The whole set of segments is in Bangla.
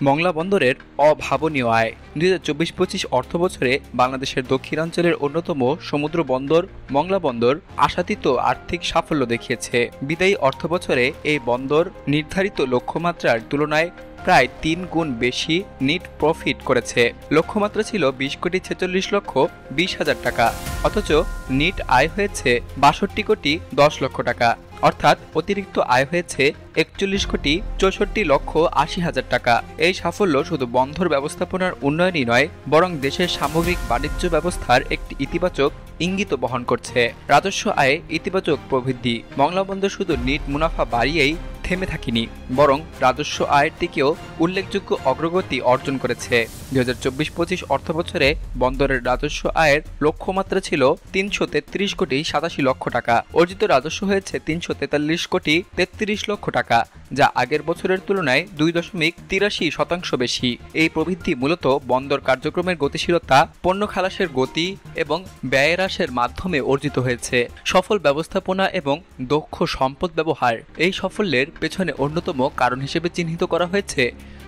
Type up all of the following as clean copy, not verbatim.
মংলা বন্দরের অভাবনীয় আয়। 2024-25 অর্থবছরে বাংলাদেশের দক্ষিণাঞ্চলের অন্যতম সমুদ্র বন্দর মংলা বন্দর আশাতীত আর্থিক সাফল্য দেখিয়েছে। বিদায়ী অর্থবছরে এই বন্দর নির্ধারিত লক্ষ্যমাত্রার তুলনায় প্রায় 3 গুণ বেশি নিট প্রফিট করেছে। লক্ষ্যমাত্রা ছিল 20,46,20,000 টাকা, অথচ নিট আয় হয়েছে 62,10,00,000 টাকা, অর্থাৎ অতিরিক্ত আয় হয়েছে 41,64,80,000 টাকা। এই সাফল্য শুধু বন্দর ব্যবস্থাপনার উন্নয়নই নয়, বরং দেশের সামগ্রিক বাণিজ্য ব্যবস্থার একটি ইতিবাচক ইঙ্গিত বহন করছে। রাজস্ব আয়ে ইতিবাচক প্রবৃদ্ধি। মংলা বন্দর শুধু নিট মুনাফা বাড়িয়েই থেমে থাকেনি, বরং রাজস্ব আয়ের দিকেও উল্লেখযোগ্য অগ্রগতি অর্জন করেছে। 2024-25 অর্থবছরে বন্দরের রাজস্ব আয়ের লক্ষ্যমাত্রা ছিল 333,87,00,000 টাকা। অর্জিত রাজস্ব হয়েছে 343,33,00,000 টাকা, যা আগের বছরের তুলনায় 2.83% বেশি। এই প্রবৃদ্ধি মূলত বন্দর কার্যক্রমের গতিশীলতা, পণ্য খালাসের গতি এবং ব্যয় হ্রাসের মাধ্যমে অর্জিত হয়েছে। সফল ব্যবস্থাপনা এবং দক্ষ সম্পদ ব্যবহার এই সাফল্যের পেছনে অন্যতম কারণ হিসেবে চিহ্নিত করা হয়েছে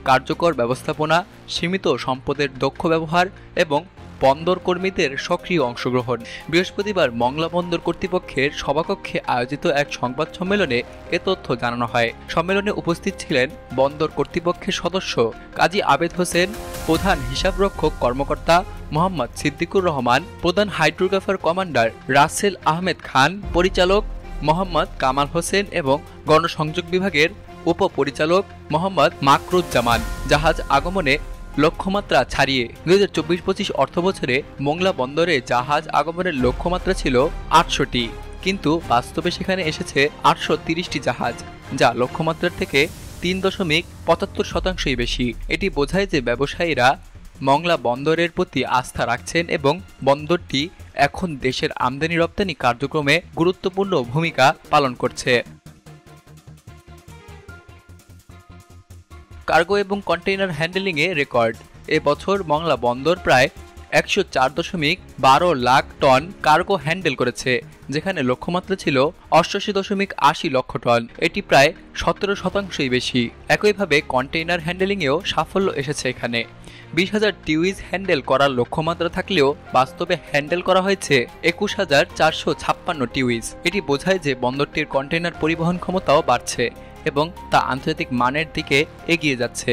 কার্যকর ব্যবস্থাপনা, সীমিত সম্পদের দক্ষ ব্যবহার এবং বন্দর কর্মীদের সক্রিয় অংশগ্রহণ। বৃহস্পতিবার মংলা বন্দর কর্তৃপক্ষের সভাকক্ষে আয়োজিত এক সংবাদ সম্মেলনে এ তথ্য জানানো হয়। সম্মেলনে উপস্থিত ছিলেন বন্দর কর্তৃপক্ষের সদস্য কাজী আবেদ হোসেন, প্রধান হিসাবরক্ষক কর্মকর্তা মোহাম্মদ সিদ্দিকুর রহমান, প্রধান হাইড্রোগ্রাফার কমান্ডার রাসেল আহমেদ খান, পরিচালক মোহাম্মদ কামাল হোসেন এবং গণসংযোগ বিভাগের উপপরিচালক মোহাম্মদ মাকরুজ্জামান। জাহাজ আগমনে লক্ষ্যমাত্রা ছাড়িয়ে 2024-25 অর্থবছরে মংলা বন্দরে জাহাজ আগমনের লক্ষ্যমাত্রা ছিল 800টি, কিন্তু বাস্তবে সেখানে এসেছে 830টি জাহাজ, যা লক্ষ্যমাত্রার থেকে 3.75% বেশি। এটি বোঝায় যে ব্যবসায়ীরা মংলা বন্দরের প্রতি আস্থা রাখছেন এবং বন্দরটি এখন দেশের আমদানি রপ্তানি কার্যক্রমে গুরুত্বপূর্ণ ভূমিকা পালন করছে। কার্গো এবং কন্টেইনার হ্যান্ডেলিংয়ে রেকর্ড। এবছর মংলা বন্দর প্রায় 104.12 লাখ টন কার্গো হ্যান্ডেল করেছে, যেখানে লক্ষ্যমাত্রা ছিল 88.80 লক্ষ টন। এটি প্রায় 17% বেশি। একইভাবে কন্টেইনার হ্যান্ডেলিংয়েও সাফল্য এসেছে এখানে। 20,000 টিউইজ হ্যান্ডেল করার লক্ষ্যমাত্রা থাকলেও বাস্তবে হ্যান্ডেল করা হয়েছে 21,456 টিউইজ। এটি বোঝায় যে বন্দরটির কন্টেইনার পরিবহন ক্ষমতাও বাড়ছে এবং তা আন্তর্জাতিক মানের দিকে এগিয়ে যাচ্ছে।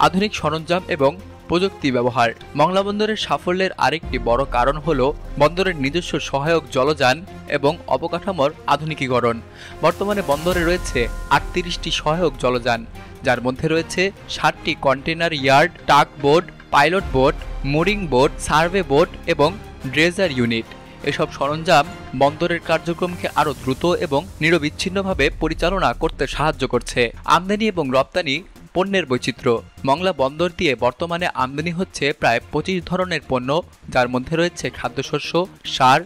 আধুনিক সরঞ্জাম এবং প্রযুক্তি ব্যবহার। মংলা বন্দরের সাফল্যের আরেকটি বড় কারণ হল বন্দরের নিজস্ব সহায়ক জলযান এবং অবকাঠামোর আধুনিকীকরণ। বর্তমানে বন্দরে রয়েছে 38টি সহায়ক জলযান, যার মধ্যে রয়েছে 60টি container yard, tug boat, pilot boat, mooring boat, survey boat এবং ড্রেজার ইউনিট। এসব সরঞ্জাম বন্দরের কার্যক্রমকে আরও দ্রুত এবং নিরবিচ্ছিন্নভাবে পরিচালনা করতে সাহায্য করছে। আমদানি এবং রপ্তানি পণ্যের বৈচিত্র্য। মংলা বন্দর দিয়ে বর্তমানে আমদানি হচ্ছে প্রায় 25 ধরনের পণ্য, যার মধ্যে রয়েছে খাদ্যশস্য, সার,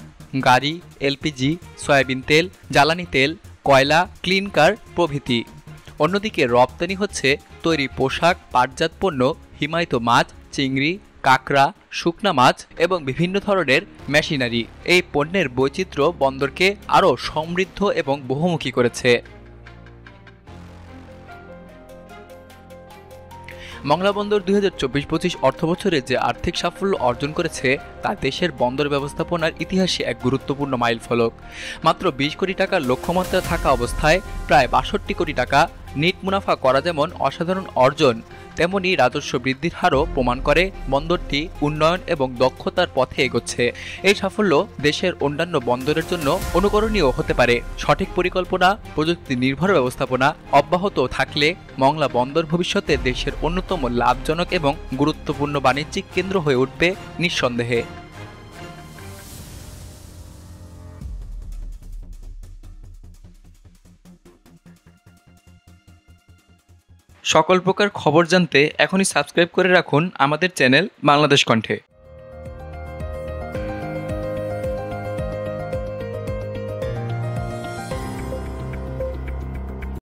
গাড়ি, এলপিজি, সয়াবিন তেল, জ্বালানি তেল, কয়লা, ক্লিনকার প্রভৃতি। অন্যদিকে রপ্তানি হচ্ছে তৈরি পোশাক, পাটজাত পণ্য, হিমায়িত মাছ, চিংড়ি, কাঁকড়া, শুকনা মাছ এবং বিভিন্ন ধরনের মেশিনারি। এই পণ্যের বৈচিত্র্য বন্দরকে আরও সমৃদ্ধ এবং বহুমুখী করেছে। মংলা বন্দর 2024-25 অর্থবছরে যে আর্থিক সাফল্য অর্জন করেছে তা দেশের বন্দর ব্যবস্থাপনার ইতিহাসে এক গুরুত্বপূর্ণ মাইলফলক। মাত্র 20 কোটি টাকার লক্ষ্যমাত্রা থাকা অবস্থায় প্রায় 62 কোটি টাকা নিট মুনাফা করা যেমন অসাধারণ অর্জন, তেমনি রাজস্ব বৃদ্ধির হারও প্রমাণ করে বন্দরটি উন্নয়ন এবং দক্ষতার পথে এগোচ্ছে। এই সাফল্য দেশের অন্যান্য বন্দরের জন্য অনুকরণীয় হতে পারে। সঠিক পরিকল্পনা, প্রযুক্তি নির্ভর ব্যবস্থাপনা অব্যাহত থাকলে মংলা বন্দর ভবিষ্যতে দেশের অন্যতম লাভজনক এবং গুরুত্বপূর্ণ বাণিজ্যিক কেন্দ্র হয়ে উঠবে নিঃসন্দেহে। সকল প্রকার খবর জানতে এখনই সাবস্ক্রাইব করে রাখুন আমাদের চ্যানেল বাংলাদেশ কণ্ঠে।